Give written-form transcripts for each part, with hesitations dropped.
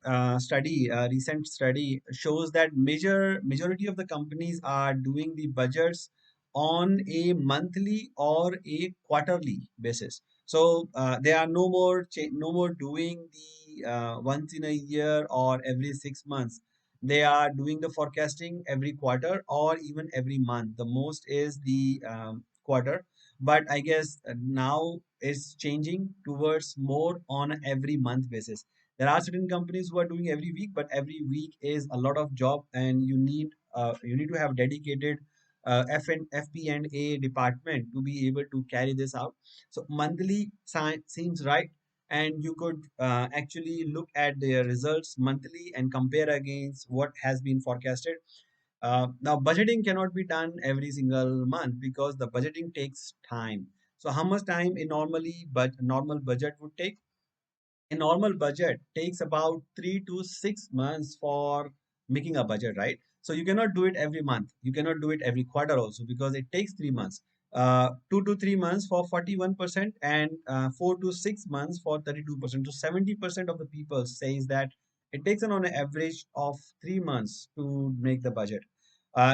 recent study shows that majority of the companies are doing the budgets on a monthly or a quarterly basis. So they are no more doing the once in a year or every 6 months. They are doing the forecasting every quarter or even every month. The most is the quarter, but I guess now it's changing towards more on a every month basis. There are certain companies who are doing every week, but every week is a lot of job, and you need to have dedicated FP and A department to be able to carry this out. So monthly seems right, and you could actually look at their results monthly and compare against what has been forecasted. Now, budgeting cannot be done every single month because the budgeting takes time. So, how much time a normal budget would take? A normal budget takes about 3 to 6 months for making a budget, right? So you cannot do it every month. You cannot do it every quarter also because it takes 3 months. 2 to 3 months for 41% and 4 to 6 months for 32%. So 70% of the people says that it takes on an average of 3 months to make the budget.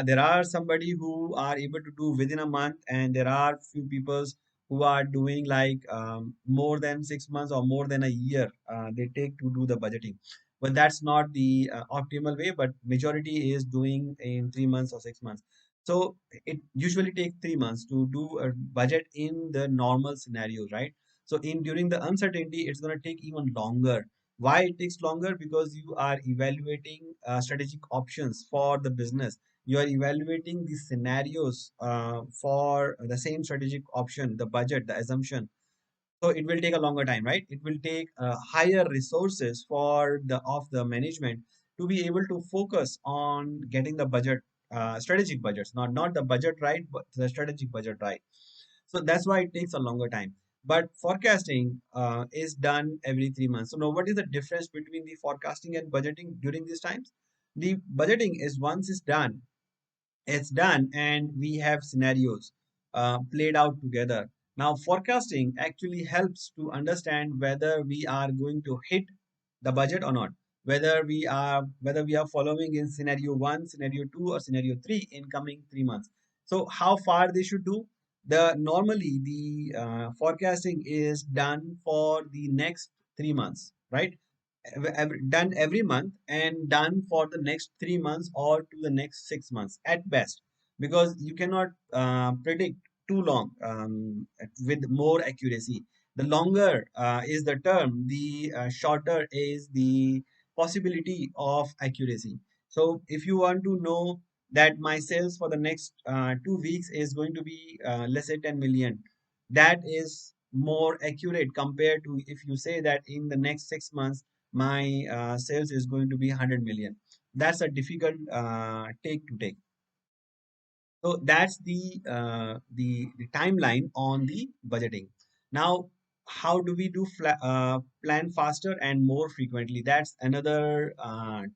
There are somebody who are able to do within a month, and there are few people who are doing like more than 6 months or more than a year they take to do the budgeting. But that's not the optimal way, but majority is doing in 3 months or 6 months. So it usually takes 3 months to do a budget in the normal scenarios, right? So in during the uncertainty, it's going to take even longer. Why it takes longer? Because you are evaluating strategic options for the business. You are evaluating the scenarios for the same strategic option, the budget, the assumption. So it will take a longer time, right? It will take higher resources for the of the management to be able to focus on getting the budget, strategic budgets, not the budget right, but the strategic budget right. So that's why it takes a longer time. But forecasting is done every 3 months. So now, what is the difference between the forecasting and budgeting during these times? The budgeting is once it's done and we have scenarios played out together. Now forecasting actually helps to understand whether we are going to hit the budget or not, whether we are following in scenario 1, scenario 2, or scenario 3 in coming 3 months. So how far they should do, the normally the forecasting is done for the next 3 months, right? Done every month and done for the next 3 months or to the next 6 months at best, because you cannot predict too long with more accuracy. The longer is the term, the shorter is the possibility of accuracy. So if you want to know that my sales for the next 2 weeks is going to be let's say 10 million, that is more accurate compared to if you say that in the next 6 months my sales is going to be 100 million. That's a difficult take to take. So that's the timeline on the budgeting. Now, how do we do plan faster and more frequently? That's another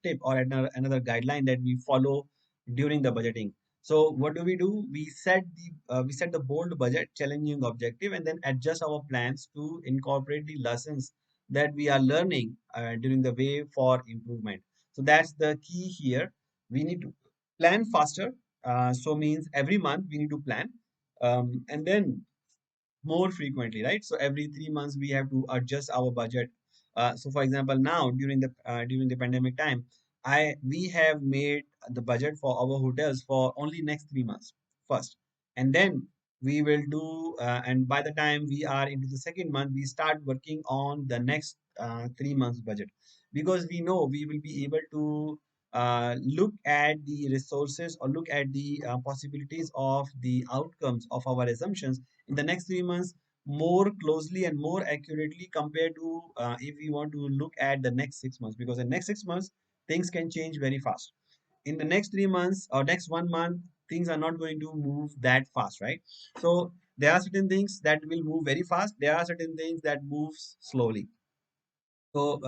tip or another guideline that we follow during the budgeting. So what do? We set the bold budget, challenging objective, and then adjust our plans to incorporate the lessons that we are learning during the way for improvement. So that's the key here. We need to plan faster, so means every month we need to plan, and then more frequently, right? So every 3 months we have to adjust our budget. So for example, now during the pandemic time, I we have made the budget for our hotels for only next 3 months first, and then we will do. And by the time we are into the second month, we start working on the next 3 months budget, because we know we will be able to look at the resources or look at the possibilities of the outcomes of our assumptions in the next 3 months more closely and more accurately compared to if we want to look at the next 6 months, because in next 6 months things can change very fast. In the next 3 months or next 1 month, things are not going to move that fast, right? So there are certain things that will move very fast, there are certain things that moves slowly. So,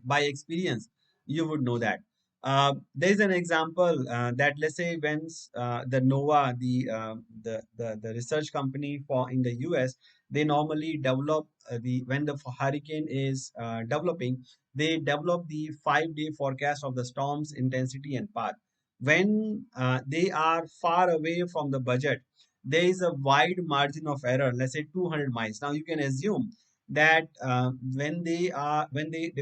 by experience, you would know that. There is an example that let's say when the NOVA, the research company for in the US, they normally develop the when the hurricane is developing, they develop the 5-day forecast of the storm's intensity and path. When they are far away from the budget, there is a wide margin of error, let's say 200 miles. Now you can assume that when they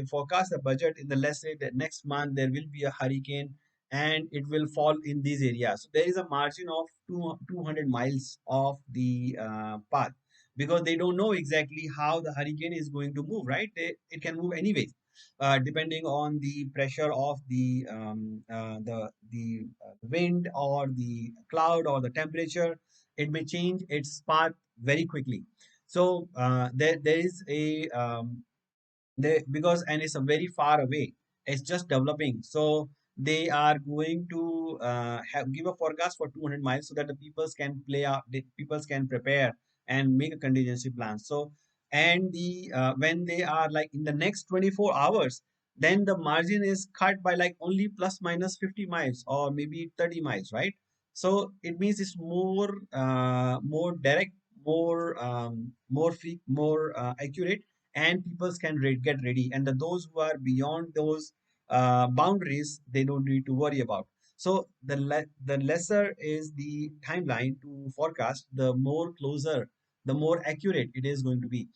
forecast the budget in the, let's say that next month there will be a hurricane and it will fall in these areas. So there is a margin of 200 miles of the path, because they don't know exactly how the hurricane is going to move, right? It can move anyways, depending on the pressure of the wind or the cloud or the temperature. It may change its path very quickly. So there is a they because and it's a very far away, it's just developing. So they are going to give a forecast for 200 miles so that the peoples can play out, the peoples can prepare and make a contingency plan. So and the when they are like in the next 24 hours, then the margin is cut by like only plus minus 50 miles or maybe 30 miles, right? So it means it's more direct, more accurate, and people can get ready, and those who are beyond those boundaries, they don't need to worry about. So the lesser is the timeline to forecast, the more closer, the more accurate it is going to be.